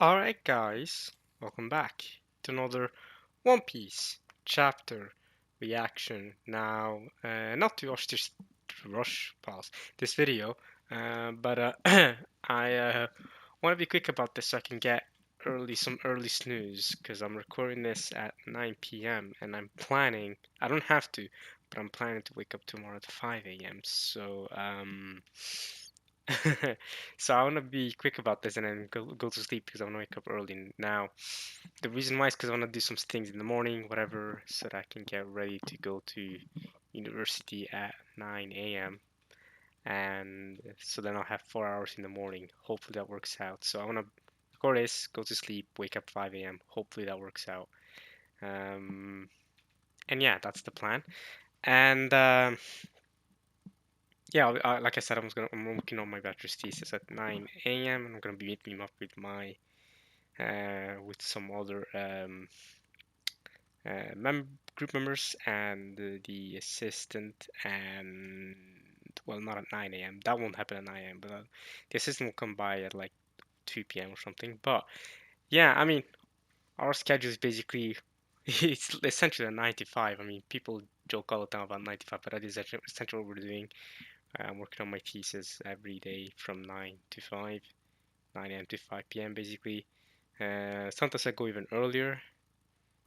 Alright, guys, welcome back to another One Piece chapter reaction. Now, not to rush pause this video, but I want to be quick about this so I can get some early snooze because I'm recording this at 9 p.m. and I don't have to, but I'm planning to wake up tomorrow at 5 a.m. So I want to be quick about this and then go to sleep because I want to wake up early now. The reason why is because I want to do some things in the morning, whatever, so that I can get ready to go to university at 9 a.m. And so then I'll have 4 hours in the morning. Hopefully that works out. So I want to record this, go to sleep, wake up 5 a.m. Hopefully that works out. Um, and yeah, that's the plan. And yeah, like I said, I'm working on my bachelor's thesis at 9 a.m. and I'm gonna be meeting up with my with some other group members and the assistant and well, not at 9 a.m. That won't happen at 9 a.m. But the assistant will come by at like 2 p.m. or something. But yeah, I mean, our schedule is basically it's essentially a 9 to 5. I mean, people joke all the time about 9 to 5, but that is essentially what we're doing. I'm working on my thesis every day from 9 to 5, 9 a.m. to 5 p.m. basically. Sometimes I go even earlier.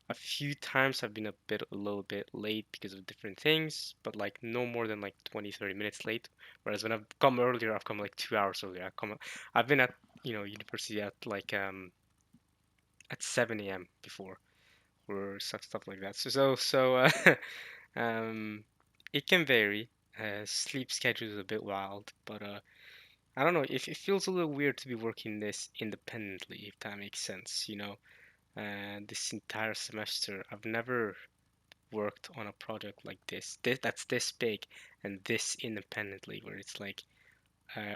A few times I've been a little bit late because of different things, but like no more than like 20, 30 minutes late. Whereas when I've come earlier, I've come like 2 hours earlier. I've been at, university at like at 7 a.m. before or stuff like that. Um, it can vary. Sleep schedule is a bit wild, but I don't know. If it feels a little weird to be working this independently, if that makes sense, this entire semester, I've never worked on a project like that's this big and this independently, where it's like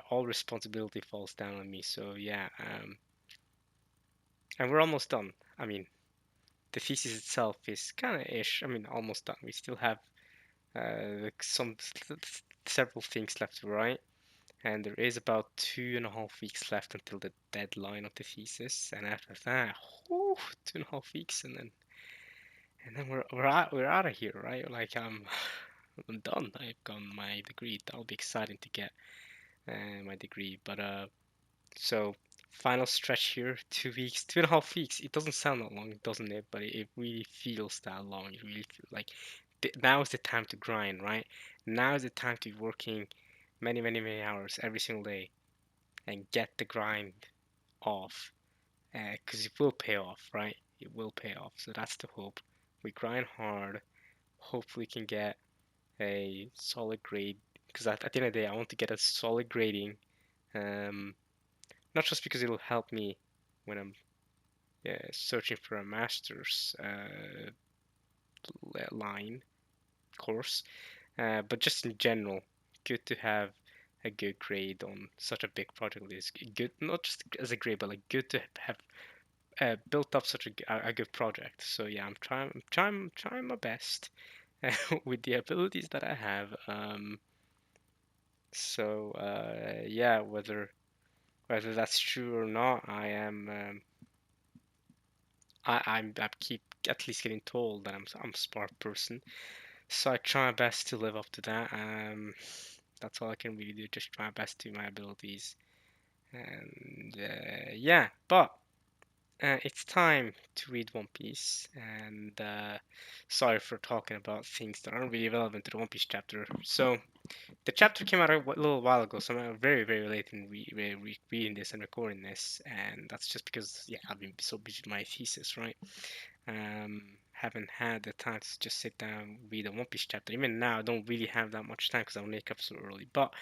all responsibility falls down on me. So yeah, and we're almost done. I mean, the thesis itself is kind of ish. I mean, almost done. We still have like several things left to write, and there is about 2.5 weeks left until the deadline of the thesis. And after that, whew, 2.5 weeks, and then we're out of here, right? Like I'm done. I've gotten my degree. That'll be exciting to get my degree. But so final stretch here, 2 weeks, 2.5 weeks. It doesn't sound that long, doesn't it? But it really feels that long. It really feels like now is the time to grind, right? Now is the time to be working many, many, many hours every single day and get the grind off. Because it will pay off, right? It will pay off. So that's the hope. We grind hard. Hopefully, can get a solid grade because at the end of the day, I want to get a solid grading. Um, Not just because it'll help me when I'm searching for a master's line course, but just in general, good to have a good grade on such a big project like this. Good, not just as a grade, but like good to have built up such a good project. So yeah, I'm trying my best with the abilities that I have. Yeah, whether that's true or not, I keep at least getting told that I'm a smart person. So I try my best to live up to that. That's all I can really do. Just try my best to my abilities. And yeah, but it's time to read One Piece, and sorry for talking about things that aren't really relevant to the One Piece chapter. So, the chapter came out a little while ago, so I'm very, very late in reading this and recording this, and that's just because, yeah, I've been so busy with my thesis, right? Haven't had the time to just sit down read a One Piece chapter. Even now, I don't really have that much time because I wake up so early. But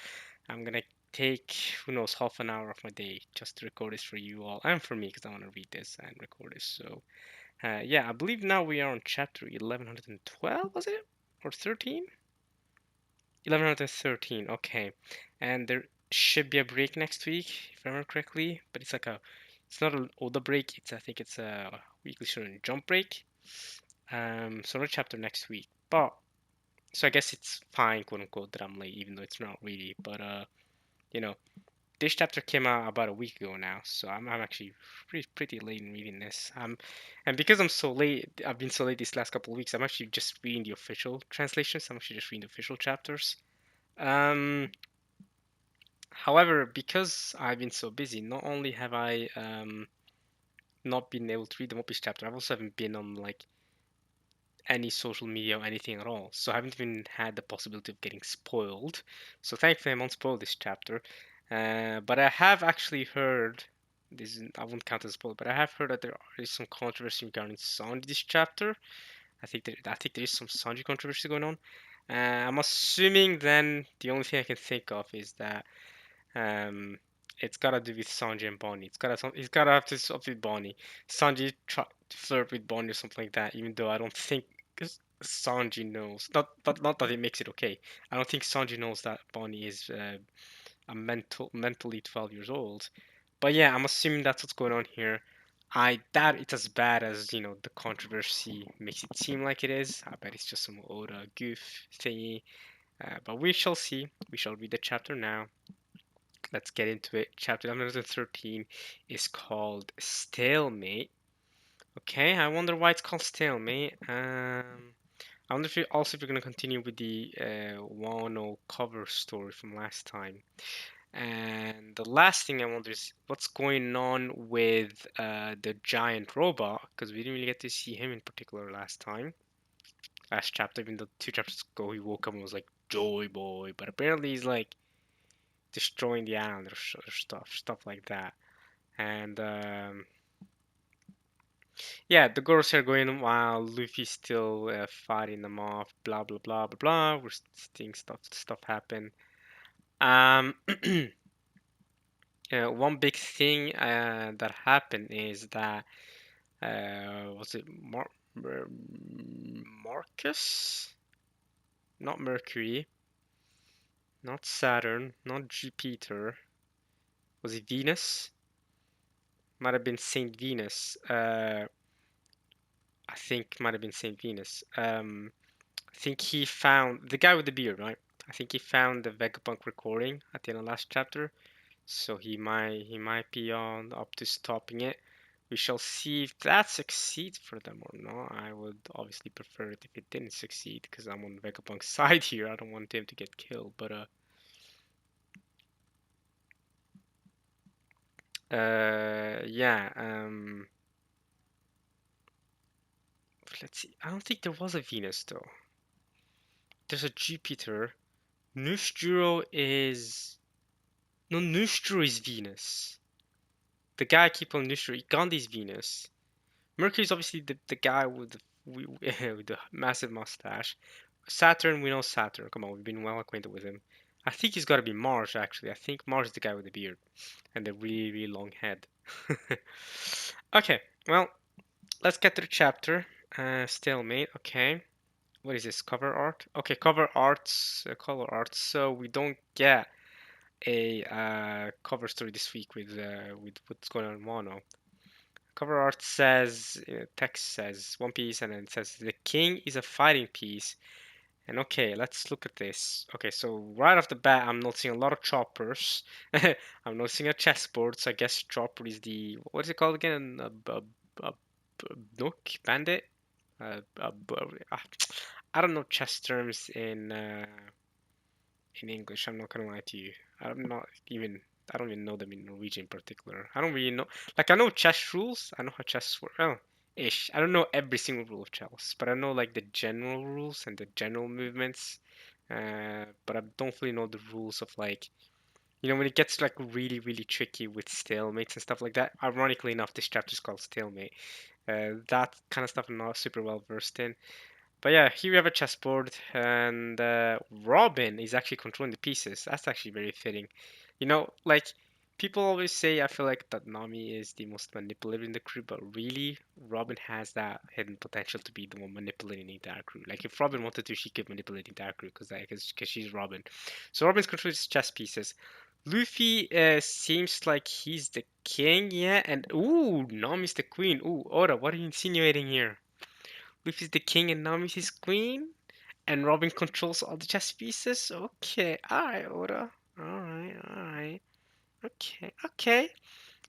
I'm gonna take, who knows, half an hour of my day just to record this for you all and for me because I want to read this and record this. So, yeah, I believe now we are on chapter 1112, was it? Or 13? 1113, okay. And there should be a break next week, if I remember correctly. But it's not an Oda break. I think it's a weekly Shonen Jump break. So another chapter next week. But so I guess it's fine, quote unquote, that I'm late, even though it's not really. But you know, this chapter came out about a week ago now, so I'm actually pretty late in reading this. And because I'm so late, I've been so late these last couple of weeks. I'm actually just reading the official translations. I'm actually just reading the official chapters. Um, However, because I've been so busy, not only have I not been able to read the One Piece chapter, I've also haven't been on like any social media or anything at all. So I haven't even had the possibility of getting spoiled. So thankfully I'm unspoiled this chapter. But I have actually heard I won't count as a spoiler, but I have heard that there is some controversy regarding Sanji this chapter. I think there is some Sanji controversy going on. I'm assuming then the only thing I can think of is that um, it's gotta do with Sanji and Bonnie. It's gotta have to stop with Bonnie. Sanji try to flirt with Bonnie or something like that. Even though I don't think Sanji knows. Not that it makes it okay. I don't think Sanji knows that Bonnie is a mentally 12 years old. But yeah, I'm assuming that's what's going on here. I doubt it's as bad as the controversy makes it seem like it is. I bet it's just some Oda goof thingy. But we shall see. We shall read the chapter now. Let's get into it. Chapter 113 is called Stalemate. Okay, I wonder why it's called Stalemate. I wonder if you're gonna continue with the Wano cover story from last time. And the last thing I wonder is what's going on with the giant robot, because we didn't really get to see him in particular last chapter. Even though 2 chapters ago he woke up and was like Joy Boy, but apparently he's like destroying the island or stuff like that. And yeah, the girls are going while Luffy's still fighting them off. Blah blah blah blah blah. We're seeing stuff happen. Um, one big thing that happened is that was it Marcus? Not Mercury, not Saturn, not Jupiter. Was it Venus? Might have been Saint Venus. I think might have been Saint Venus. I think he found the guy with the beard, right? I think he found the Vegapunk recording at the end of last chapter, so he might be on up to stopping it. We shall see if that succeeds for them or not. I would obviously prefer it if it didn't succeed because I'm on Vegapunk's side here. I don't want him to get killed, but yeah. Let's see. I don't think there was a Venus though. There's a Jupiter. Nusjuro is no Nusjuro is Venus. The guy I keep on Nusjuro. Gandhi's Venus. Mercury's obviously the guy with with the massive mustache. Saturn, we know Saturn. Come on, we've been well acquainted with him. I think he's got to be Mars, actually. I think Mars is the guy with the beard and the really, really long head. Okay, well, let's get to the chapter. Stalemate, okay. What is this? Cover art? Okay, cover arts, color arts. So we don't get a cover story this week with what's going on in Wano. Cover art says, text says One Piece, and then it says the king is a fighting piece. And okay, let's look at this. Okay, so right off the bat, I'm noticing a lot of choppers. I'm noticing a chessboard, so I guess chopper is the what is it called again? A nook bandit. A, I don't know chess terms in English. I'm not gonna lie to you. I'm not even. I don't even know them in Norwegian in particular. I don't really know. Like I know chess rules. I know how chess works. Well, ish. I don't know every single rule of chess, but I know like the general rules and the general movements. But I don't really know the rules of like when it gets like really really tricky with stalemates and stuff like that. Ironically enough, this chapter is called stalemate. That kind of stuff I'm not super well versed in. But yeah, here we have a chessboard, and Robin is actually controlling the pieces. That's actually very fitting. Like people always say, I feel like that Nami is the most manipulative in the crew, but really, Robin has that hidden potential to be the one manipulating the entire crew. Like if Robin wanted to, she could manipulate the entire crew because she's Robin. So Robin's controlling his chess pieces. Luffy seems like he's the king, yeah, and ooh, Nami's the queen. Ooh, Oda, what are you insinuating here? Luffy's the king and Nami's his queen, and Robin controls all the chess pieces. Okay, alright, Oda. Alright, alright. Okay, okay.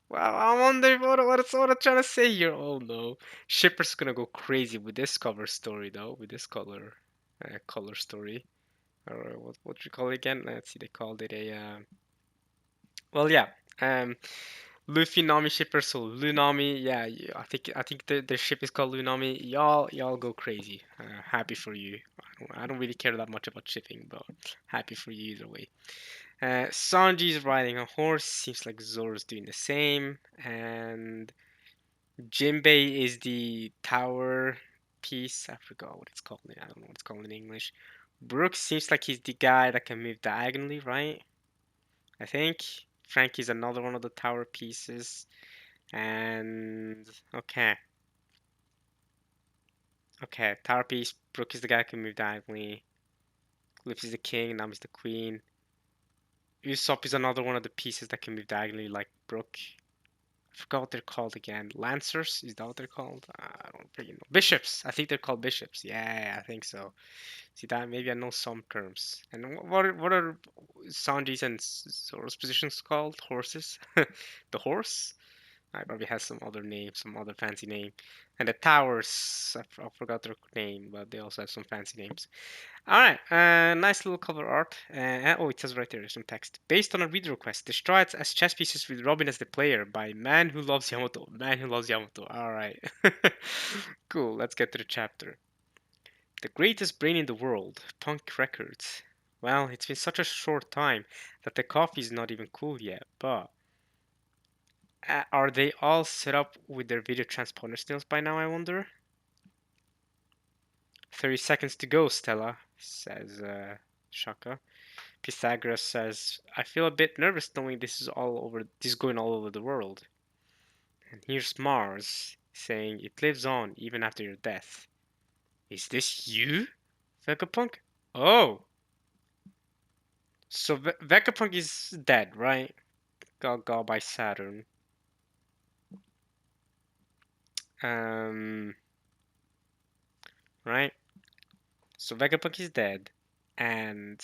Well, I wonder what I'm trying to say here. Oh no, Shipper's gonna go crazy with this cover story though, with this color story, or what do you call it again? Let's see, they called it a well, yeah, um, Luffy Nami Shipper. So Lunami, yeah, I think the ship is called Lunami. Y'all go crazy. Happy for you. I don't really care that much about shipping, but happy for you either way. Sanji's riding a horse. Seems like Zoro's doing the same. And Jinbei is the tower piece. I forgot what it's called. I don't know what it's called in English. Brooks seems like he's the guy that can move diagonally, right? I think. Frankie's another one of the tower pieces. And okay, okay. Tower piece. Brooke is the guy who can move diagonally. Lips is the king. Nam is the queen. Usopp is another one of the pieces that can move diagonally, like Brooke. I forgot what they're called again. Lancers? Is that what they're called? I don't freaking know. Bishops. I think they're called bishops. Yeah, I think so. See that? Maybe I know some terms. And what are Sanji's and Zoro's positions called? Horses? The horse? I probably has some other name, some other fancy name. And the towers, I forgot their name, but they also have some fancy names. All right, nice little cover art. Oh, it says right there, some text. Based on a reader request, destroy it as chess pieces with Robin as the player by Man Who Loves Yamato. Man Who Loves Yamato. All right. Cool, let's get to the chapter. The greatest brain in the world, Punk Records. Well, it's been such a short time that the coffee's not even cool yet, but are they all set up with their video transponder stills by now, I wonder? 30 seconds to go, Stella, says Shaka. Pythagoras says, I feel a bit nervous knowing this is going all over the world. And here's Mars saying it lives on even after your death. Is this you, Vegapunk? Oh, so Vegapunk is dead, right? Got by Saturn. Um, right? So Vegapunk is dead, and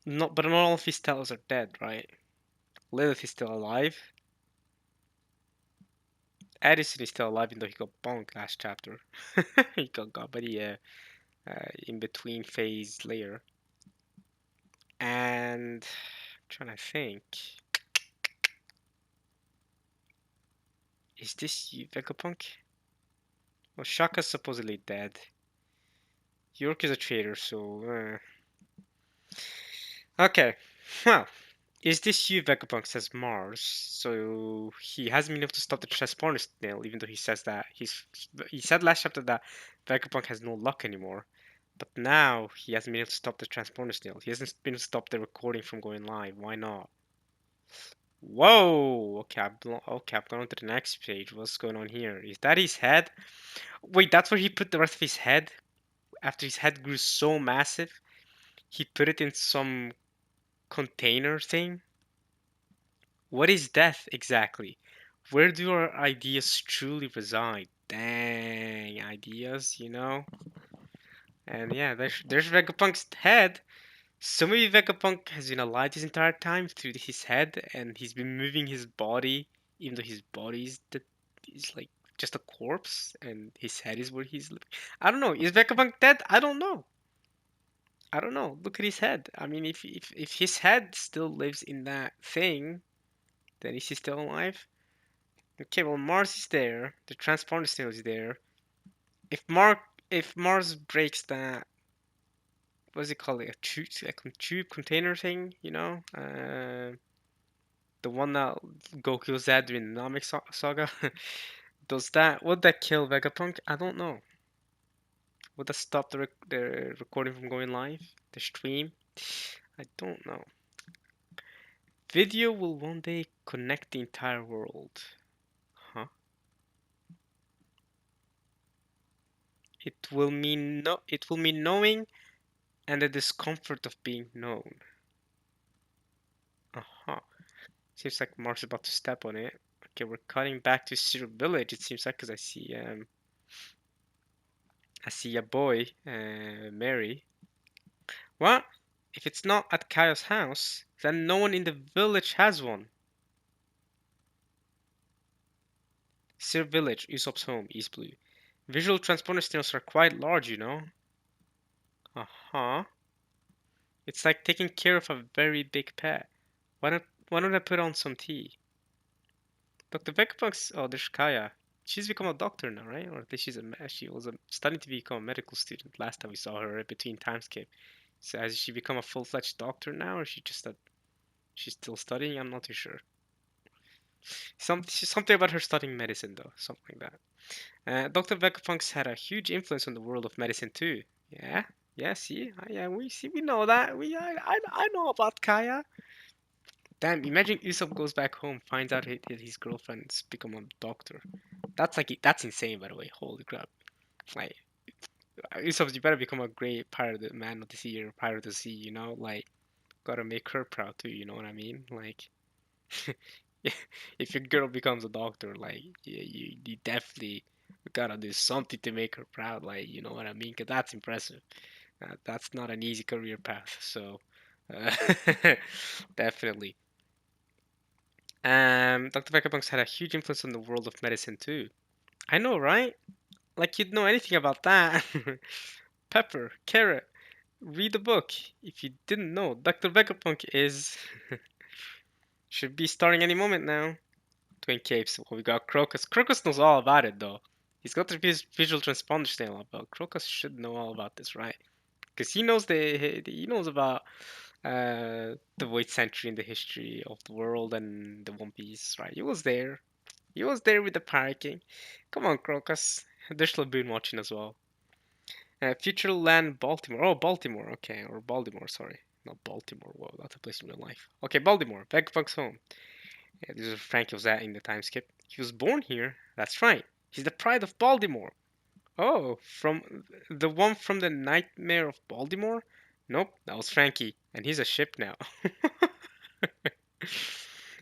but not all of his tellers are dead, right? Lilith is still alive. Edison is still alive, even though he got bonked last chapter. He got by the in between phase layer. And I'm trying to think, is this you, Vegapunk? Well, Shaka's supposedly dead. York is a traitor, so. Okay, well, is this you, Vegapunk? Says Mars. So he hasn't been able to stop the transponder snail, even though he said last chapter that Vegapunk has no luck anymore. But now he hasn't been able to stop the transponder snail. He hasn't been able to stop the recording from going live. Why not? Whoa! Okay, I'm going to the next page. What's going on here? Is that his head? Wait, that's where he put the rest of his head? After his head grew so massive, he put it in some container thing? What is death exactly? Where do our ideas truly reside? Dang, ideas, you know? And yeah, there's Vegapunk's head. So maybe Vegapunk has been alive this entire time through his head, and he's been moving his body, even though his body is like just a corpse, and his head is where he's living. I don't know. Is Vegapunk dead? I don't know. I don't know. Look at his head. I mean, if his head still lives in that thing, then is he still alive? Okay, well Mars is there. The transponder still is there. If Mark if Mars breaks that, what does it called? A tube container thing, you know? The one that Goku's had during the Namek saga. Would that kill Vegapunk? I don't know. Would that stop the recording from going live? The stream? I don't know. Video will one day connect the entire world. Huh? It will mean knowing and the discomfort of being known. Uh-huh. Seems like Mark's about to step on it. Okay, we're cutting back to Zero Village. It seems like because I see a boy, Mary. What? If it's not at Kaya's house, then no one in the village has one. Sir Village, Usopp's home, East Blue. Visual transponder snails are quite large, you know. Uh-huh. It's like taking care of a very big pet. Why don't I put on some tea? Dr. Vegapunk's oh there's Kaya. She's become a doctor now, right? Or at least she was studying to become a medical student last time we saw her right between timeskip. So has she become a full-fledged doctor now, or is she just a she's still studying? I'm not too sure. Something about her studying medicine though, something like that. Dr. Vegapunk's had a huge influence on the world of medicine too. Yeah, yeah. See, yeah, we know that. I know about Kaya. Damn, imagine Usopp goes back home, finds out his girlfriend's become a doctor. That's insane, by the way. Holy crap! Like Usopp, you better become a great pirate, man of the sea or pirate of the sea. You know, like gotta make her proud too. You know what I mean? Like if your girl becomes a doctor, like yeah, you definitely gotta do something to make her proud. Like you know what I mean? Cause that's impressive. That's not an easy career path. So uh, definitely. Dr. Vegapunk had a huge influence on the world of medicine too. I know, right? Like you'd know anything about that. Pepper, carrot, read the book. If you didn't know, Dr. Vegapunk is should be starting any moment now. Twin Capes. Well, we got Crocus. Crocus knows all about it though. He's got the visual transponder still about. Crocus should know all about this, right? Because he knows about the Void Century and the history of the world and the One Piece, right? He was there. He was there with the Pirate King. Come on, Crocus. There's Laboon watching as well. Futureland Baltimore. Oh, Baltimore. Okay, or Baltimore. Sorry, not Baltimore. Whoa, that's a place in real life. Okay, Baltimore. Vegapug's home. Yeah, this is where Frankie was at in the time skip. He was born here. That's right. He's the pride of Baltimore. Oh, from the one from the Nightmare of Baltimore? Nope, that was Frankie, and he's a ship now.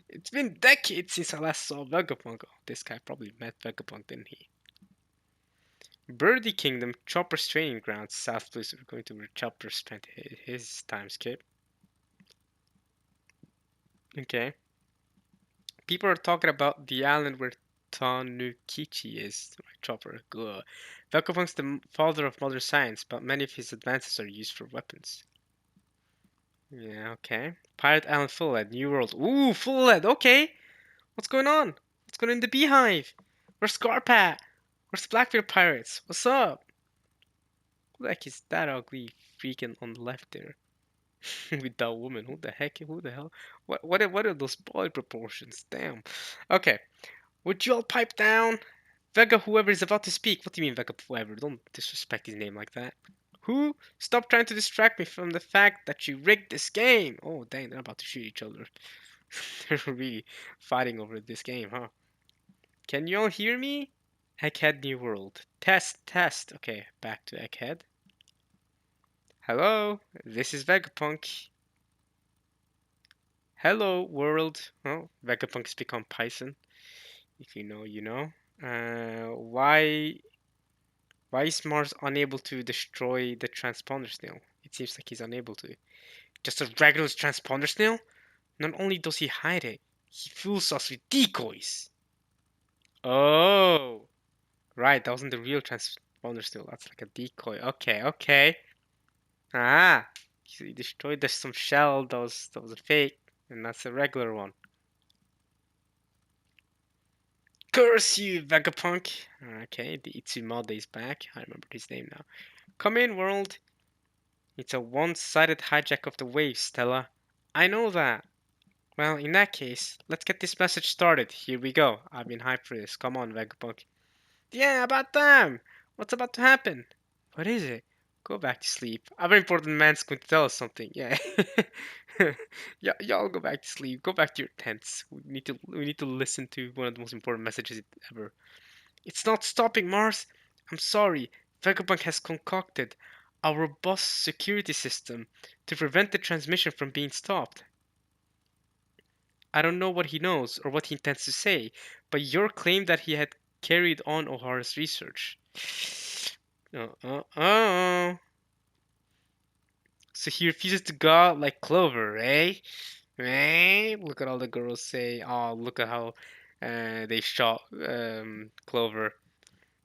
It's been decades since I last saw Vegapunk. Oh, this guy probably met Vegapunk, didn't he? Birdie Kingdom, Chopper's training grounds, South Blue. So we're going to where Chopper spent his time skip. Okay. People are talking about the island where Tanukichi is. Right, Chopper. Ugh. Vegapunk's the father of modern science, but many of his advances are used for weapons. Yeah, okay. Pirate Island Full Lead, New World. Ooh, Full Lead. Okay. What's going on? What's going on in the Beehive? Where's Scarpat? Where's the Blackbeard Pirates? What's up? Who the heck is that ugly freaking on the left there? With that woman. Who the heck? Who the hell? What are those body proportions? Damn. Okay. Would you all pipe down? Vega whoever is about to speak. What do you mean Vega whoever? Don't disrespect his name like that. Who? Stop trying to distract me from the fact that you rigged this game. Oh dang, they're about to shoot each other. They're really fighting over this game, huh? Can you all hear me? Egghead New World. Test, test. Okay, back to Egghead. Hello, this is Vegapunk. Hello, world. Oh, Vegapunk's become Python. If you know, you know. Why is Mars unable to destroy the transponder snail? It seems like he's unable to. Just a regular transponder snail? Not only does he hide it, he fools us with decoys. Oh, right, that wasn't the real transponder snail. That's like a decoy. Okay, okay. Ah, he destroyed some shell that was a fake, and that's a regular one. Curse you, Vegapunk! Okay, the Itsumade is back. I remember his name now. Come in, world. It's a one-sided hijack of the waves, Stella. I know that. Well, in that case, let's get this message started. Here we go. I've been hyped for this. Come on, Vegapunk. Yeah, about time. What's about to happen? What is it? Go back to sleep. A very important man's going to tell us something. Yeah. Yeah, y'all go back to sleep. Go back to your tents. We need to listen to one of the most important messages ever. It's not stopping, Mars. I'm sorry. Vegapunk has concocted a robust security system to prevent the transmission from being stopped. I don't know what he knows or what he intends to say, but your claim that he had carried on O'Hara's research. Oh. So he refuses to go out like Clover, eh? Eh? Look at all the girls say, oh, look at how they shot Clover.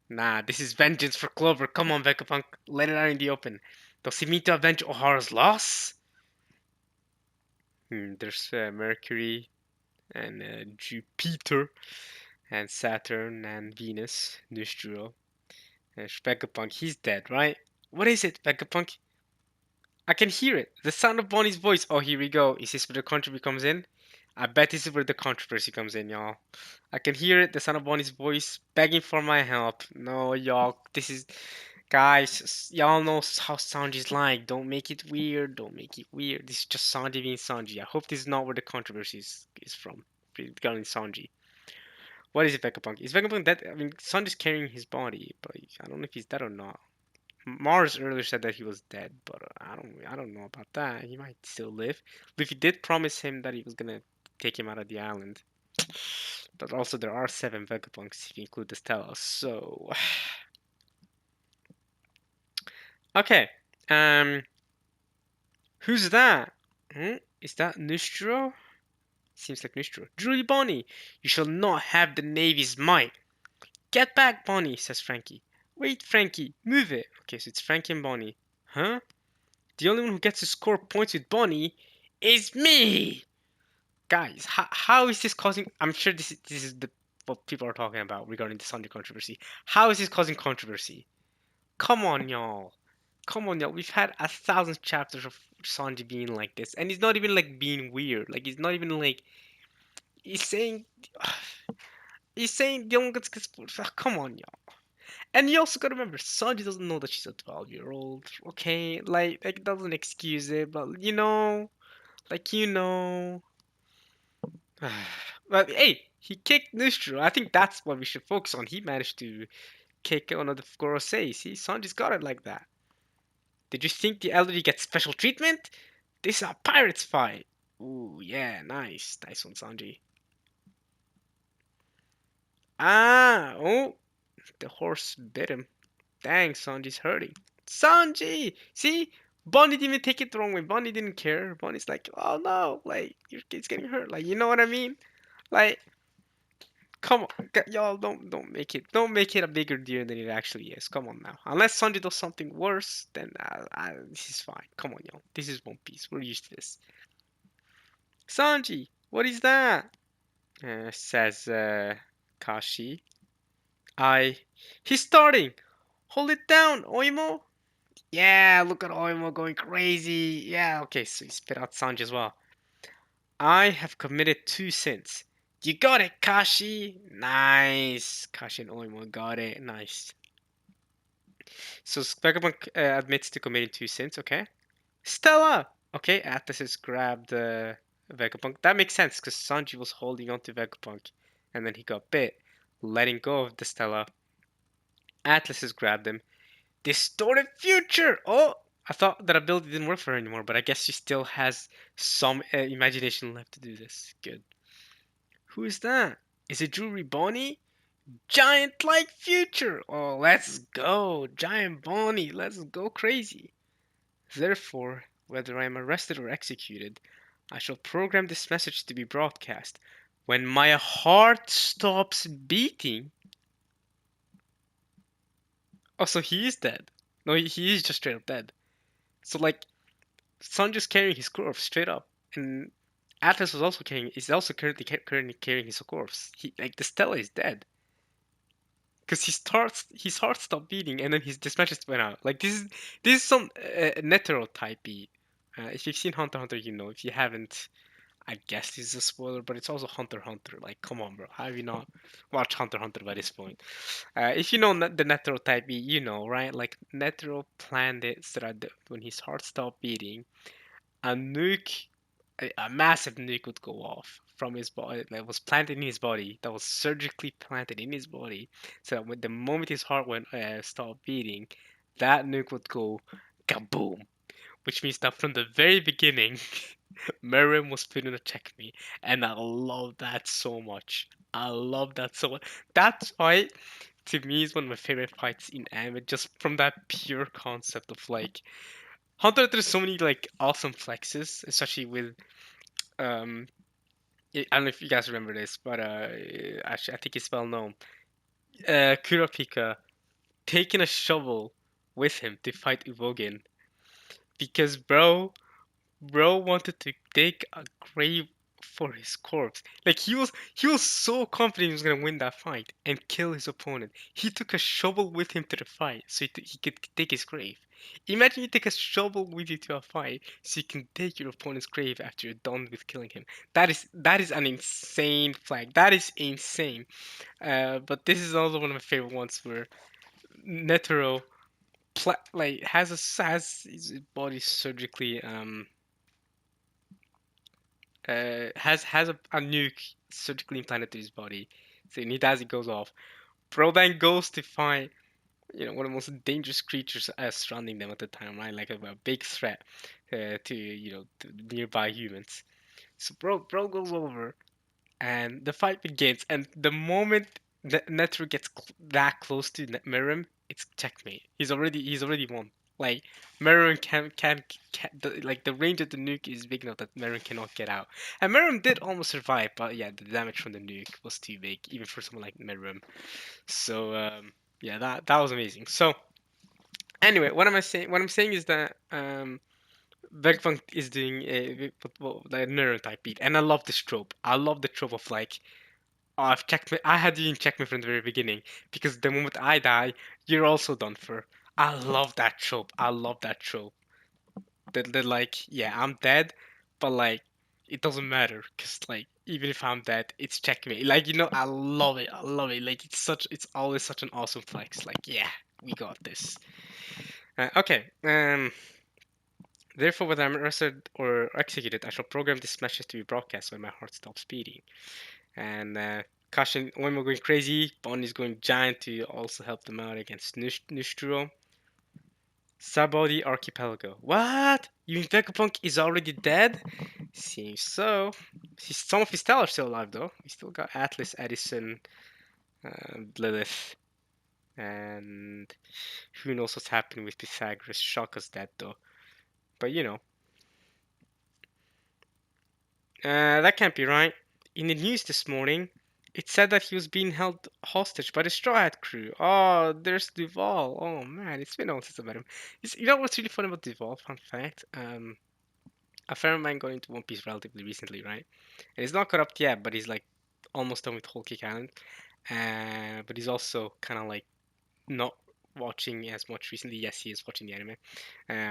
Nah, this is vengeance for Clover. Come on, Vegapunk, let it out in the open. Does he mean to avenge O'Hara's loss? There's Mercury and Jupiter and Saturn and Venus, Nustro. And Vegapunk, he's dead, right? What is it, Vegapunk? I can hear it. The sound of Bonnie's voice. Oh, here we go. Is this where the controversy comes in? I bet this is where the controversy comes in, y'all. I can hear it. The sound of Bonnie's voice begging for my help. No, y'all. This is. Guys, y'all know how Sanji's like. Don't make it weird. Don't make it weird. This is just Sanji being Sanji. I hope this is not where the controversy is from regarding Sanji. What is it, Vegapunk? Is Vegapunk dead? I mean, Sanji's carrying his body, but I don't know if he's dead or not. Mars earlier said that he was dead, but I don't know about that. He might still live. Luffy did promise him that he was gonna take him out of the island. But also there are 7 Vegapunks if you include the Stella. So okay. Who's that? Is that Nustro? Seems like Nustro. Truly Bonnie, you shall not have the Navy's might. Get back, Bonnie, says Frankie. Wait, Frankie, move it. Okay, so it's Frankie and Bonnie. Huh? The only one who gets to score points with Bonnie is me! Guys, how is this causing... I'm sure this is what people are talking about regarding the Sanji controversy. How is this causing controversy? Come on, y'all. Come on, y'all. We've had 1,000 chapters of Sanji being like this. And he's not even, like, being weird. Like, he's not even, like... He's saying... He's saying the only gets... Come on, y'all. And you also gotta remember, Sanji doesn't know that she's a 12-year-old. Okay? Like, that doesn't excuse it, but, Like, But hey, he kicked Nustro. I think that's what we should focus on. He managed to kick one of the Gorosei. See, Sanji's got it like that. Did you think the elderly get special treatment? This is a pirate's fight. Ooh, yeah, nice. Nice one, Sanji. Oh, the horse bit him. Dang, Sanji's hurting. Sanji! See? Bonnie didn't even take it the wrong way. Bonnie didn't care. Bonnie's like, oh no, like, your kid's getting hurt. Like, you know what I mean? Like, come on, y'all don't make it a bigger deal than it actually is. Come on now. Unless Sanji does something worse, then this is fine. Come on, y'all. This is One Piece. We're used to this. Sanji, what is that? Says Kashi. He's starting. Hold it down, Oimo. Yeah, look at Oimo going crazy. Yeah, okay, so he spit out Sanji as well. I have committed 2 sins. You got it, Kashi. Nice. Kashi and Oimo got it. Nice. So Vegapunk admits to committing 2 sins. Okay. Stella. Okay, Atlas has grabbed Vegapunk. That makes sense because Sanji was holding on to Vegapunk, and then he got bit, letting go of the Stella. Atlas has grabbed him. Distorted future. Oh, I thought that ability didn't work for her anymore, but I guess she still has some imagination left to do this. Good. Who is that? Is it Jewelry Bonnie? Giant like future! Oh, let's go! Giant Bonnie, let's go crazy! Therefore, whether I am arrested or executed, I shall program this message to be broadcast. When my heart stops beating. Oh, so he is dead. No, he is just straight up dead. So, like, Sanji's carrying his corpse straight up. And Atlas is also currently carrying his corpse. The Stella is dead. Because his heart stopped beating and then this match just went out. Like this is some Netero typey. If you've seen Hunter x Hunter, you know. If you haven't, I guess this is a spoiler, but it's also Hunter x Hunter. Like, come on, bro, how have you not watched Hunter x Hunter by this point? If you know the Netero typey, you know, right? Like Netero planned it so that when his heart stopped beating, a nuke a massive nuke would go off from his body that was planted in his body, that was surgically planted in his body, so that when the moment his heart went stopped beating, that nuke would go kaboom. Which means that from the very beginning, Miriam was putting a check me, and I love that so much. I love that so much. That fight, to me, is one of my favorite fights in anime, just from that pure concept of like Hunter, there's so many like awesome flexes, especially with I don't know if you guys remember this, but actually I think it's well known. Kurapika taking a shovel with him to fight Uvogin because bro wanted to dig a grave for his corpse. Like he was so confident he was gonna win that fight and kill his opponent. He took a shovel with him to the fight so he could dig his grave. Imagine you take a shovel with you to a fight so you can dig your opponent's grave after you're done with killing him. That is an insane flag. That is insane. But this is also one of my favorite ones where Netero like has his body surgically has a nuke surgically implanted to his body. So when he dies, it goes off. Bro then goes to fight, one of the most dangerous creatures surrounding them at the time, right? Like a big threat to nearby humans. So bro goes over, and the fight begins. And the moment Netru gets that close to Mirim, it's checkmate. He's already won. Like Mirim can like the range of the nuke is big enough that Mirim cannot get out. And Mirim did almost survive, but yeah, the damage from the nuke was too big, even for someone like Mirim. So yeah, that was amazing. So anyway, what am I saying? What I'm saying is that Vegapunk is doing a Neuron type beat, and I love this trope. I love the trope of like, oh, I've checked me. I had you in check me from the very beginning because the moment I die, you're also done for. I love that trope. I love that trope. That like, yeah, I'm dead, but like, it doesn't matter because like, even if I'm dead, it's checkmate. Like, I love it. I love it. Like, it's always such an awesome flex. Like, yeah, we got this. Okay. Therefore, whether I'm arrested or executed, I shall program this message to be broadcast when my heart stops beating. And Kashin Oimo going crazy. Bon is going giant to also help them out against Nushturo. Sabodi Archipelago. What? You mean Vegapunk is already dead? Seems so. Some of his tail are still alive though. We still got Atlas, Edison, Lilith, and who knows what's happening with Pythagoras. Shaka's dead though. But that can't be right. In the news this morning, it said that he was being held hostage by the Straw Hat crew. Oh, there's Duval. Oh man, it's been a while since I met him. You know what's really fun about Duval? Fun fact. A friend of mine got into One Piece relatively recently, right? And he's not caught up yet, but he's like almost done with Whole Cake Island. But he's also kind of like not watching as much recently. Yes, he is watching the anime,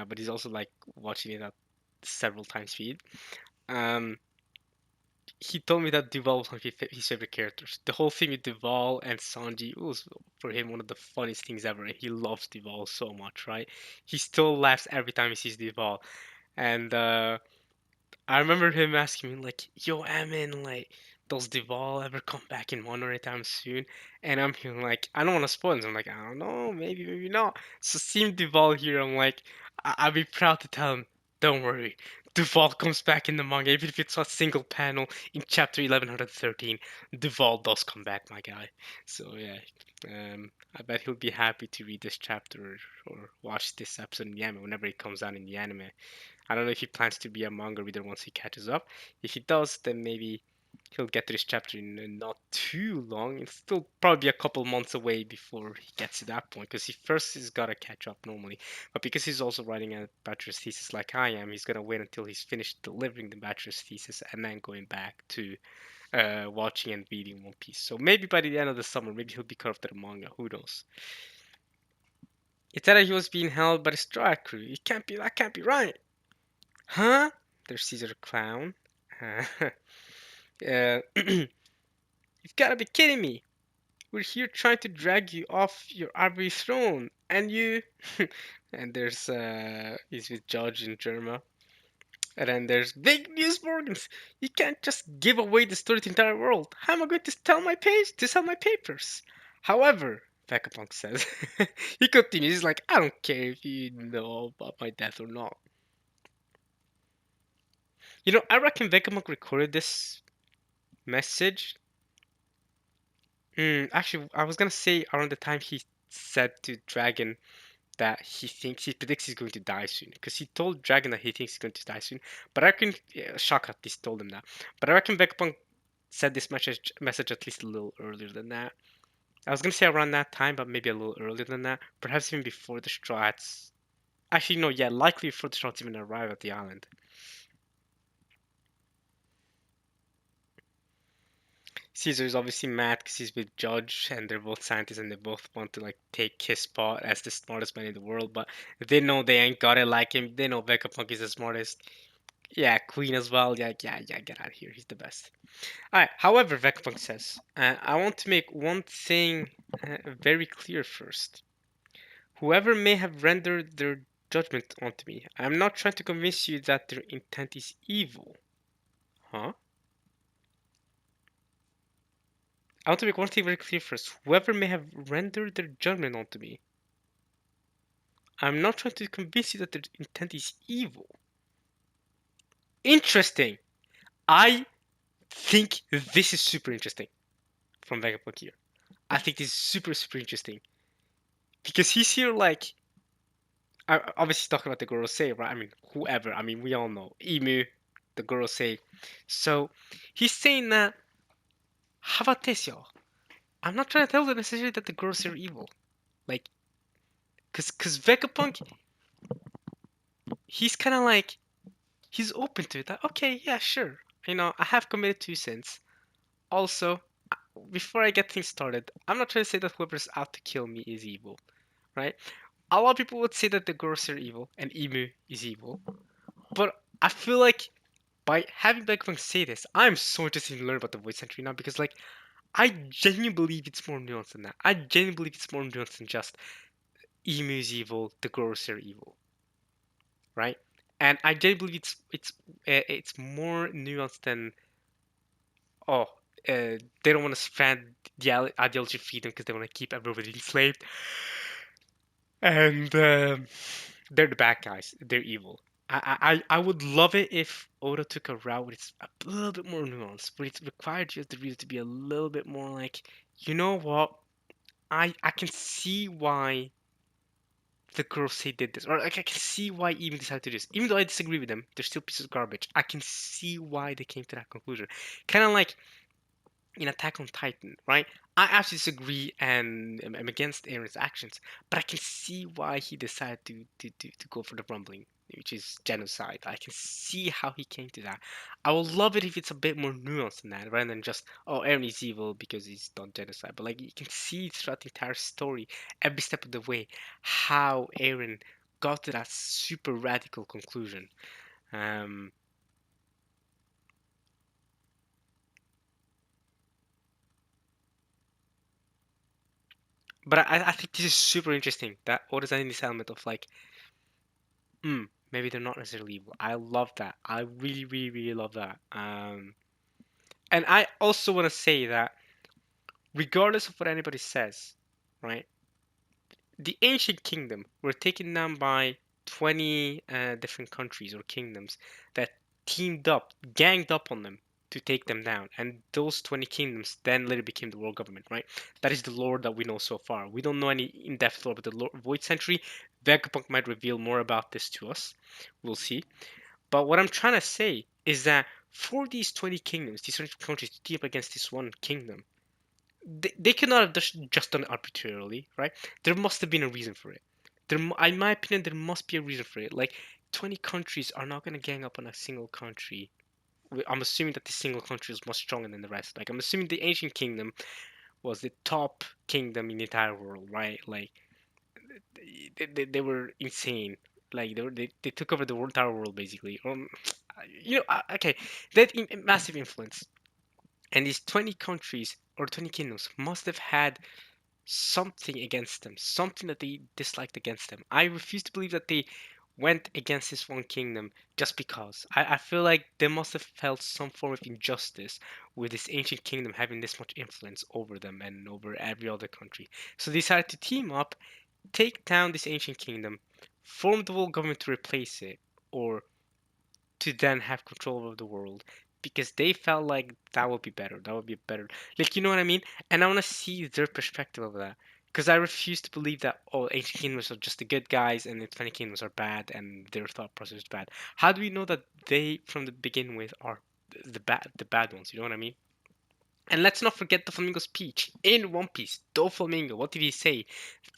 but he's also like watching it at several times speed. Um, he told me that Duval was one of his favorite characters. The whole thing with Duval and Sanji was for him one of the funniest things ever. He loves Duval so much, right? He still laughs every time he sees Duval. And I remember him asking me like, "Yo, Amin, like, does Duval ever come back in one or anytime soon?" And I'm here like, I don't want to spoil him. So I'm like, I don't know, maybe not. So seeing Duval here, I'm like, I'd be proud to tell him, don't worry, Duval comes back in the manga, even if it's a single panel in chapter 1113. Duval does come back, my guy. So yeah, I bet he'll be happy to read this chapter or watch this episode in the anime whenever it comes out in the anime. I don't know if he plans to be a manga reader once he catches up. If he does, then maybe he'll get to this chapter in not too long. It's still probably a couple months away before he gets to that point, because he first has got to catch up normally. But because he's also writing a bachelor's thesis like I am, he's gonna wait until he's finished delivering the bachelor's thesis and then going back to watching and reading One Piece. So maybe by the end of the summer, maybe he'll be caught up to the manga. Who knows? It said that he was being held by the Straw Hat crew. It can't be. That can't be right. Huh? There's Caesar Clown. You've got to be kidding me. We're here trying to drag you off your ivory throne, and you. And there's he's with Judge and Germa. And then there's big news, Morgans. You can't just give away the story to the entire world. How am I going to tell my page to sell my papers? However, Vegapunk says, he continues. He's like, I don't care if you know about my death or not. I reckon Vegapunk recorded this message. Actually, I was gonna say around the time he said to Dragon that he predicts he's going to die soon because he told Dragon that he thinks he's going to die soon. But I reckon Shaka at least told him that. But I reckon Vegapunk said this message at least a little earlier than that. I was gonna say around that time, but maybe a little earlier than that. Perhaps even before the Straw Hats. Actually, no, yeah, likely before the Straw Hats even arrive at the island. Caesar is obviously mad because he's with Judge, and they're both scientists, and they both want to like take his spot as the smartest man in the world. But they know they ain't got it like him. They know Vegapunk is the smartest. Yeah, Queen as well. Yeah, yeah, yeah. Get out of here. He's the best. All right. However, Vegapunk says, I want to make one thing very clear first. Whoever may have rendered their judgment onto me, I am not trying to convince you that their intent is evil. Huh? I want to make one thing very clear first. Whoever may have rendered their judgment onto me, I'm not trying to convince you that their intent is evil. Interesting. I think this is super interesting from Vegapunk here. I think this is super, super interesting. Because he's here like, obviously talking about the Gorosei, right? I mean, whoever. I mean, we all know. Emu, the Gorosei. So, he's saying that, how about this, y'all? I'm not trying to tell them necessarily that the Gorosei are evil. Like, cause Vegapunk, he's kind of like, he's open to it. Like, okay, yeah, sure. I have committed 2 sins. Also, before I get things started, I'm not trying to say that whoever's out to kill me is evil, right? A lot of people would say that the Gorosei are evil and Emu is evil, but I feel like by having Vegapunk say this, I'm so interested in learn about the Void Century now because, like, I genuinely believe it's more nuanced than that. I genuinely believe it's more nuanced than just Emu is evil, the Gorosei are evil, right? And I genuinely believe it's more nuanced than oh, they don't want to spread the ideology of freedom because they want to keep everybody enslaved, and they're the bad guys. They're evil. I would love it if Oda took a route where it's a little bit more nuanced, where it's required you as the reader to be a little bit more like, you know what? I can see why the Kurosei did this, or like I can see why even decided to do this. Even though I disagree with them, they're still pieces of garbage. I can see why they came to that conclusion. Kind of like in Attack on Titan, right? I actually disagree and am against Aaron's actions, but I can see why he decided to go for the rumbling, which is genocide. I can see how he came to that. I would love it if it's a bit more nuanced than that, rather than just, oh, Aaron is evil because he's done genocide. But like you can see throughout the entire story, every step of the way, how Aaron got to that super radical conclusion. Um, but I think this is super interesting that Oda's adding this element of like, maybe they're not necessarily evil. I love that. I really, really, really love that. And I also want to say that regardless of what anybody says, right? The ancient kingdom were taken down by 20 different countries or kingdoms that teamed up, ganged up on them to take them down. And those 20 kingdoms then later became the world government, right? That is the lore that we know so far. We don't know any in-depth lore, but the lore, Void Century, Vegapunk might reveal more about this to us. We'll see. But what I'm trying to say is that for these 20 kingdoms, these 20 countries to team up against this one kingdom, they could not have just done it arbitrarily, right? There must have been a reason for it. In my opinion, there must be a reason for it. Like, 20 countries are not going to gang up on a single country. I'm assuming that the single country is much stronger than the rest. Like, I'm assuming the ancient kingdom was the top kingdom in the entire world, right? Like, they were insane. Like they took over the entire world basically. Okay, that massive influence, and these 20 countries or 20 kingdoms must have had something against them, something that they disliked against them. I refuse to believe that they went against this one kingdom just because. I feel like they must have felt some form of injustice with this ancient kingdom having this much influence over them and over every other country. So they decided to team up, take down this ancient kingdom, form the world government to replace it, or to then have control over the world because they felt like that would be better. That would be better. Like, you know what I mean? And I want to see their perspective of that. because I refuse to believe that all ancient kingdoms are just the good guys and the 20 kingdoms are bad and their thought process is bad. How do we know that they, from the begin with, are the bad ones? You know what I mean? And let's not forget Doflamingo's speech in One Piece. Doflamingo, what did he say?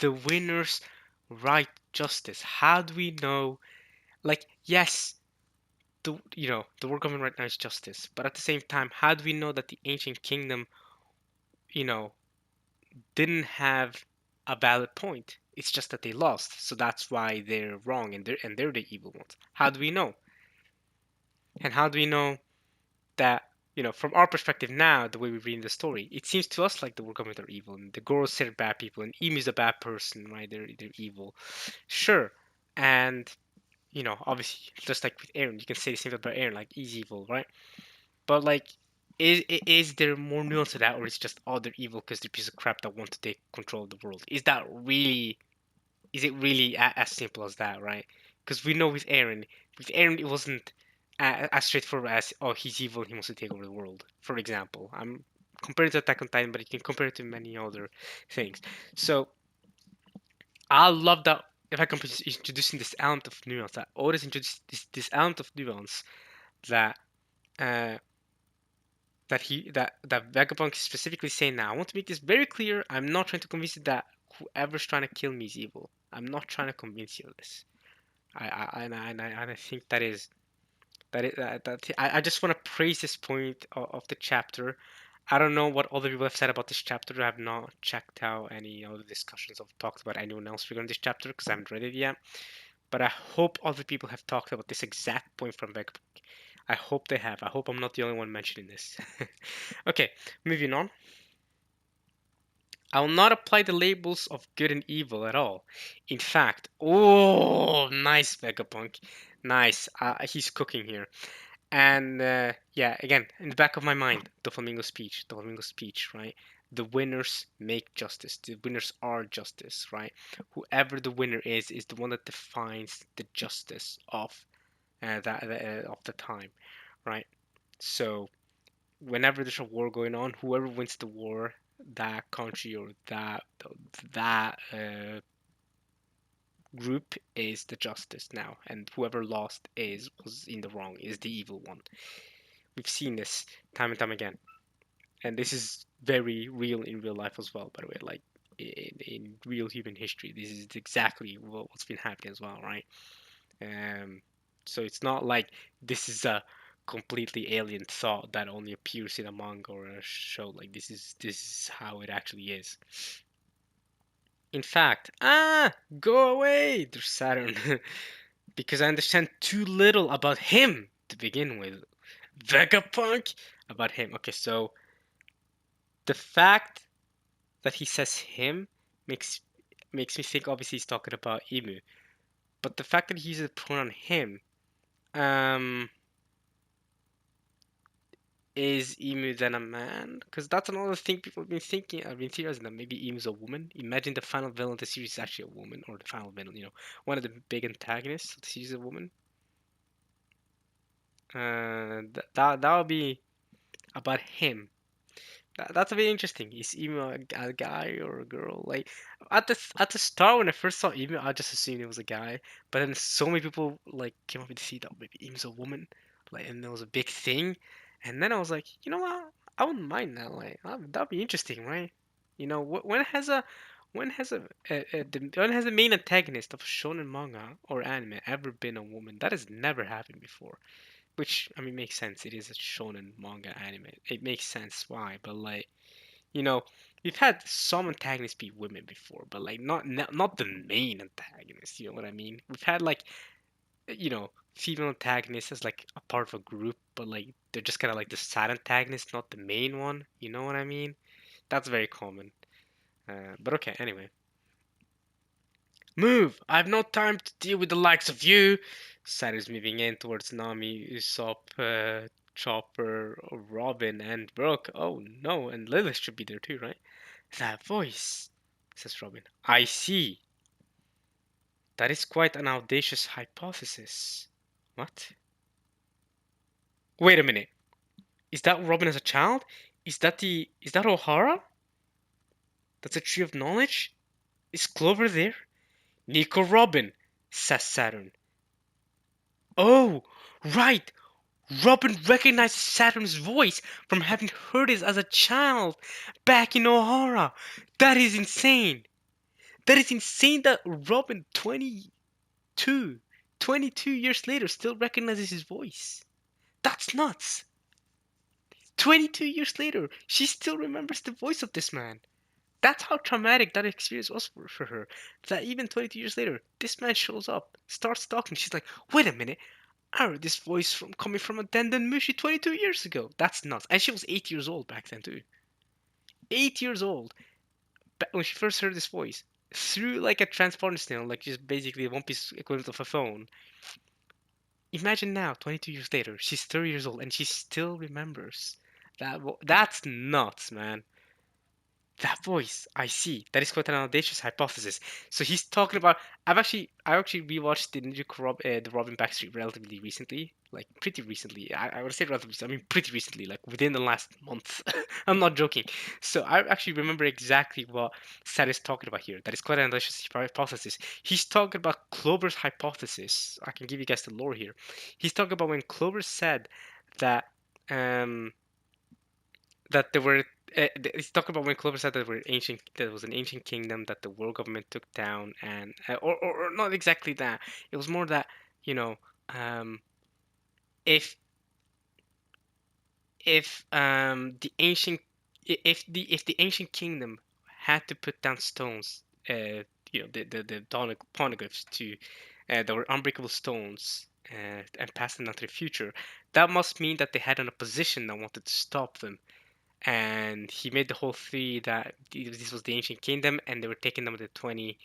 The winners right justice. How do we know? Like, yes, the world government right now is justice, but at the same time, how do we know that the ancient kingdom, you know, didn't have a valid point? It's just that they lost, so that's why they're wrong and they're the evil ones. How do we know? And how do we know that, from our perspective now, the way we read the story, it seems to us like the world government are evil, and the Goros are bad people, and Emu's a bad person, right? They're evil, sure. And obviously, just like with Aaron, you can say the same about Aaron, like he's evil, right? But like, is there more nuance to that, or is it just, oh, they're evil because they're a piece of crap that want to take control of the world? Is it really as simple as that, right? Because we know with Aaron, it wasn't as straightforward as, oh, he's evil, he wants to take over the world. For example, I'm comparing to Attack on Titan, but you can compare it to many other things. So I love that if I can introducing this element of nuance, that Otis introduced this element of nuance that uh, that Vegapunk is specifically saying now. I want to make this very clear. I'm not trying to convince you that whoever's trying to kill me is evil. I'm not trying to convince you of this. And I think I just want to praise this point of the chapter. I don't know what other people have said about this chapter. I have not checked out any other discussions or talked about anyone else regarding this chapter because I haven't read it yet. But I hope other people have talked about this exact point from Vegapunk. I hope they have. I hope I'm not the only one mentioning this. Okay, moving on. I will not apply the labels of good and evil at all. In fact, oh, nice Vegapunk. Nice. He's cooking here. And yeah, again, in the back of my mind, the Flamingo speech, right? The winners make justice. The winners are justice, right? Whoever the winner is the one that defines the justice of the time, right? So whenever there's a war going on, whoever wins the war, that country or that group is the justice now, and whoever lost was in the wrong, is the evil one. We've seen this time and time again, and this is very real in real life as well. By the way, like in real human history, this is exactly what's been happening as well, right? Um, so it's not like this is a completely alien thought that only appears in a manga or a show. Like this is how it actually is. In fact, go away, there's Saturn, because I understand too little about him to begin with. Vegapunk about him. Okay, so the fact that he says him makes makes me think obviously he's talking about Emu, but the fact that he uses the pronoun him, um, is Emu then a man? Because that's another thing people have been thinking. I've been theorizing that maybe Emu's a woman. Imagine the final villain of the series is actually a woman, or the final villain, one of the big antagonists of the series is a woman. That would be about him. That's very interesting. Is Emu a guy or a girl? Like at the start when I first saw Emu, I just assumed it was a guy. But then so many people like came up with the seed that maybe Emu's a woman, like, and there was a big thing. And then I was like, you know what? I wouldn't mind that. Like that'd be interesting, right? When has a main antagonist of a shonen manga or anime ever been a woman? That has never happened before. Which, I mean, makes sense. It is a shonen manga anime. It makes sense why, but like, you know, we've had some antagonists be women before, but like not the main antagonist. You know what I mean? We've had like, female antagonists as like a part of a group, but like they're just kind of like the side antagonist, not the main one. You know what I mean? That's very common. But okay, anyway. Move! I've no time to deal with the likes of you! Saturd's moving in towards Nami, Usopp, Chopper, Robin, and Brooke. Oh no, and Lilith should be there too, right? That voice, says Robin. I see. That is quite an audacious hypothesis. What? Wait a minute. Is that Robin as a child? Is that O'Hara? That's a tree of knowledge? Is Clover there? Nico Robin, says Saturn. Oh, right! Robin recognizes Saturn's voice from having heard it as a child back in O'Hara. That is insane. That is insane that Robin, 22 years later, still recognizes his voice. That's nuts. 22 years later, she still remembers the voice of this man. That's how traumatic that experience was for her. That even 22 years later, this man shows up, starts talking. She's like, wait a minute, I heard this voice from coming from a Denden Mushi 22 years ago. That's nuts. And she was 8 years old back then, too. 8 years old. When she first heard this voice, through like a transponder signal, like just basically a One Piece equivalent of a phone. Imagine now, 22 years later, she's 30 years old and she still remembers that. That's nuts, man. That voice, I see. That is quite an audacious hypothesis. So he's talking about. I actually rewatched the Robin Backstreet relatively recently, like pretty recently. I would say relatively. I mean, pretty recently, like within the last month. I'm not joking. So I actually remember exactly what Sad is talking about here. That is quite an audacious hypothesis. He's talking about Clover's hypothesis. I can give you guys the lore here. He's talking about when Clover said that. Um, that there were he's talking about when Clover said that there was an ancient kingdom that the world government took down and or not exactly that. It was more that, you know, um if the ancient if the ancient kingdom had to put down stones, the poneglyphs to that were unbreakable stones, and pass them down to the future, that must mean that they had an opposition that wanted to stop them. And he made the whole theory that this was the ancient kingdom and they were taking them to 20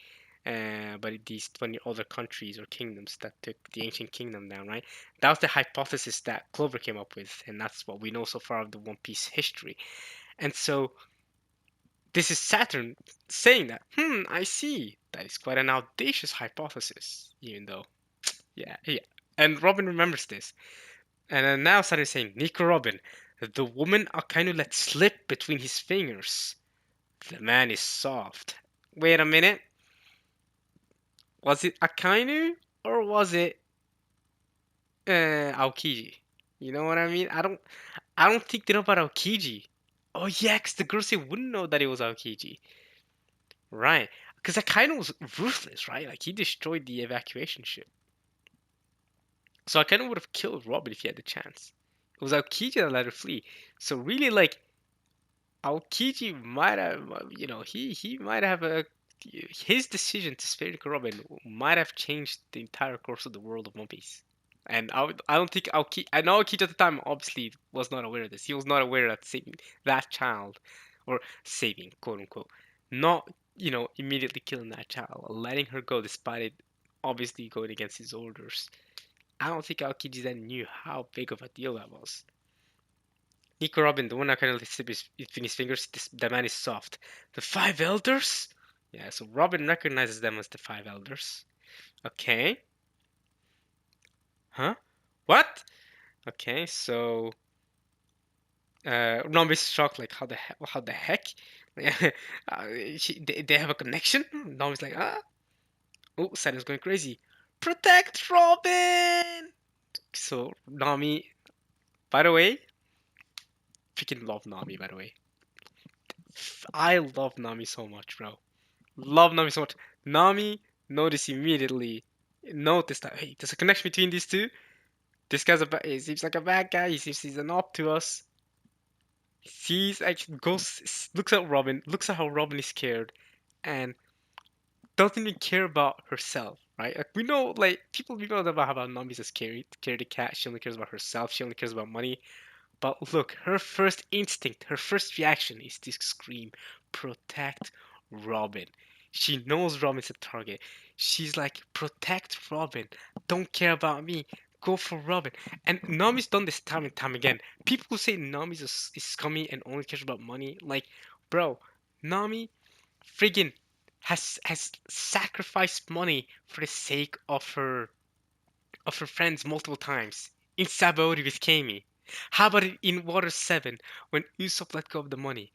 but these 20 other countries or kingdoms that took the ancient kingdom down, right? That was the hypothesis that Clover came up with, and that's what we know so far of the One Piece history. And so this is Saturn saying that, I see. That is quite an audacious hypothesis, even though, yeah. And Robin remembers this. And then now Saturn is saying, Nico Robin, the woman Akainu let slip between his fingers. The man is soft. Wait a minute. Was it Akainu or was it Aokiji? You know what I mean? I don't think they know about Aokiji. Oh yeah, 'cause the girls wouldn't know that it was Aokiji. Right. Because Akainu was ruthless, right? Like he destroyed the evacuation ship. So Akainu would have killed Robin if he had the chance. It was Aokiji that let her flee. So really, like Aokiji might have, he might have his decision to spare Robin might have changed the entire course of the world of One Piece. And I don't think Aokiji, I know Aokiji at the time obviously was not aware of this. He was not aware that saving that child, or saving, quote unquote, not, immediately killing that child, letting her go despite it obviously going against his orders. I don't think Aokiji then knew how big of a deal that was. Nico Robin, the one I kind of slip between his fingers, the man is soft. The five elders? Yeah, so Robin recognizes them as the five elders. Okay. Huh? What? Okay, so Nami's shocked, like how the heck? They have a connection? Nami's like, ah. Oh, Saturn's going crazy. Protect Robin! So Nami, by the way, freaking love Nami, by the way. I love Nami so much, bro. Love Nami so much. Nami noticed immediately, noticed that, hey, there's a connection between these two. This guy's he seems like a bad guy. He seems he's an op to us. Sees, actually goes, looks at Robin, looks at how Robin is scared, and doesn't even care about herself, right? Like we know, like we know about how Nami's a scaredy cat. She only cares about herself. She only cares about money. But look, her first instinct, her first reaction is to scream, protect Robin. She knows Robin's a target. She's like, protect Robin. Don't care about me. Go for Robin. And Nami's done this time and time again. People who say Nami's is scummy and only cares about money, like, bro, Nami friggin' has sacrificed money for the sake of her friends multiple times. In Sabaody with Kami. How about in Water 7 when Usopp let go of the money?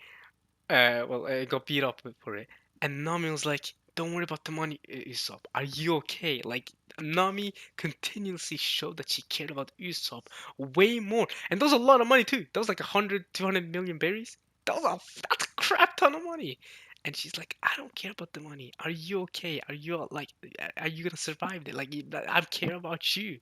Got beat up for it. And Nami was like, Don't worry about the money, Usopp. Are you okay? Like, Nami continuously showed that she cared about Usopp way more. And that was a lot of money too. That was like 100, 200 million berries. That's a crap ton of money. And she's like, I don't care about the money. Are you okay? Are you gonna survive it? Like, I care about you.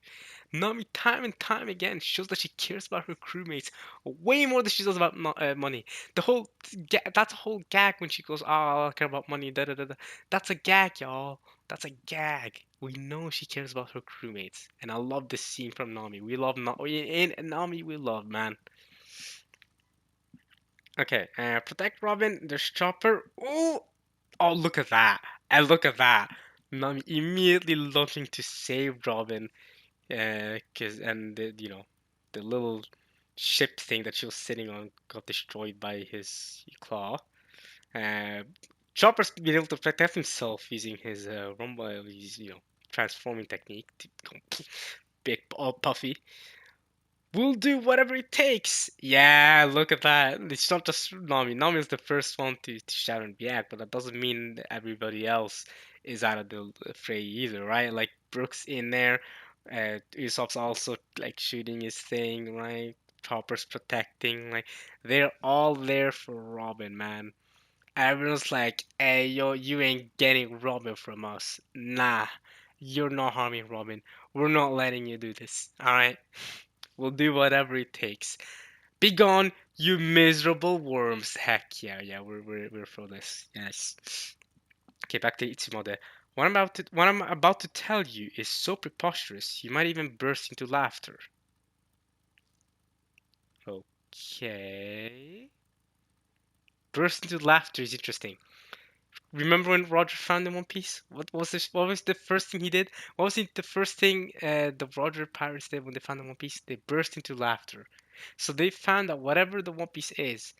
Nami, time and time again, shows that she cares about her crewmates way more than she does about money. That's a whole gag when she goes, "Oh, I care about money." Da da da da. That's a gag, y'all. That's a gag. We know she cares about her crewmates, and I love this scene from Nami. We love in Nami. We love, man. Okay, protect Robin. There's Chopper. Oh, oh, look at that! And look at that! Nami immediately launching to save Robin. 'Cause and the little ship thing that she was sitting on got destroyed by his claw. Uh, Chopper's been able to protect himself using his rumble, his transforming technique to go big all puffy. We'll do whatever it takes. Yeah, look at that. It's not just Nami. Nami is the first one to shout and react, but that doesn't mean that everybody else is out of the fray either, right? Like Brooks in there, Usopp's also like shooting his thing, right? Chopper's protecting, like they're all there for Robin, man. Everyone's like, "Hey, yo, you ain't getting Robin from us. Nah, you're not harming Robin. We're not letting you do this. All right." We'll do whatever it takes. Be gone, you miserable worms. Heck yeah, yeah, we're for this. Yes. Okay, back to Itsumote. What I'm about to tell you is so preposterous, you might even burst into laughter. Okay. Burst into laughter is interesting. Remember when Roger found the One Piece? What was the first thing he did? What was the first thing the Roger pirates did when they found the One Piece? They burst into laughter. So they found that whatever the One Piece is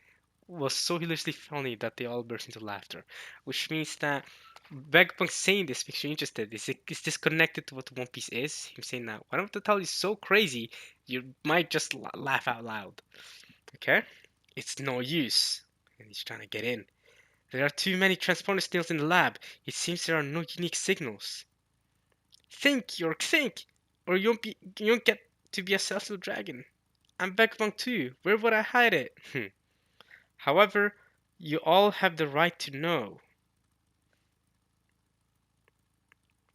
was so hilariously funny that they all burst into laughter. Which means that Vegapunk saying this makes you interested. Is this connected to what One Piece is? Him saying that what I'm about to tell you is so crazy, you might just laugh out loud. Okay? It's no use. And he's trying to get in. There are too many transponder signals in the lab. It seems there are no unique signals. Think, York, think! Or you won't get to be a celestial dragon. I'm Vegapunk too. Where would I hide it? However, you all have the right to know.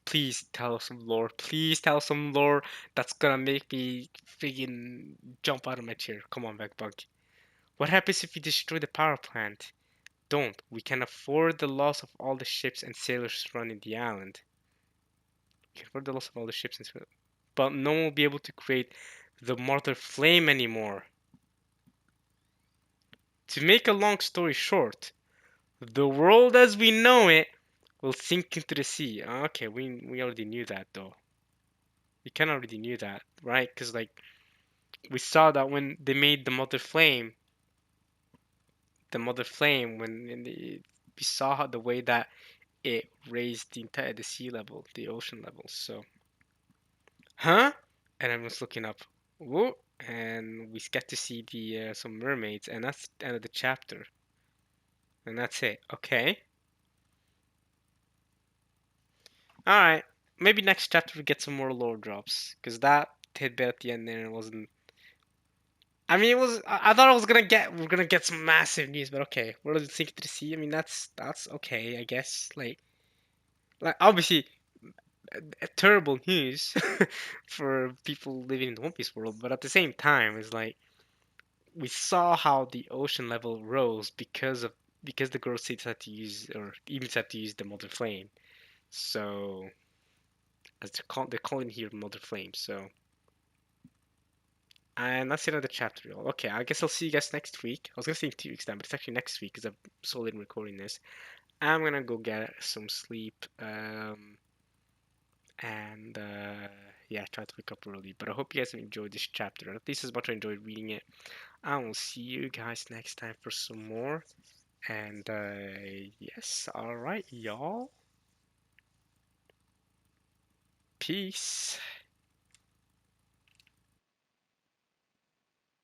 Please tell us some lore. Please tell us some lore that's gonna make me friggin' jump out of my chair. Come on, Vegapunk. What happens if we destroy the power plant? Don't. We can afford the loss of all the ships and sailors running the island. We can afford the loss of all the ships and sailors. But no one will be able to create the Mother Flame anymore. To make a long story short, the world as we know it will sink into the sea. Okay, we already knew that though. We kind of already knew that, right? Because like we saw that when they made the Mother Flame, we saw how the way that it raised the sea level, the ocean level. So, huh? And I was looking up, whoa, and we get to see the some mermaids, and that's the end of the chapter, and that's it. Okay, all right. Maybe next chapter we get some more lore drops, because that tidbit at the end there wasn't. I mean, it was. I thought we're gonna get some massive news, but okay. What does it sink to the sea? I mean, that's okay, I guess. Like obviously, terrible news for people living in the One Piece world, but at the same time, it's like we saw how the ocean level rose because the girl states had to use or even had to use the Mother Flame. So as they're calling here Mother Flame. So and that's another chapter, y'all. Okay, I guess I'll see you guys next week. I was gonna say in 2 weeks time, but it's actually next week because I'm so late in recording this. I'm gonna go get some sleep. And yeah, try to wake up early. But I hope you guys have enjoyed this chapter, at least as much as I enjoyed reading it. I will see you guys next time for some more. And yes, all right, y'all. Peace.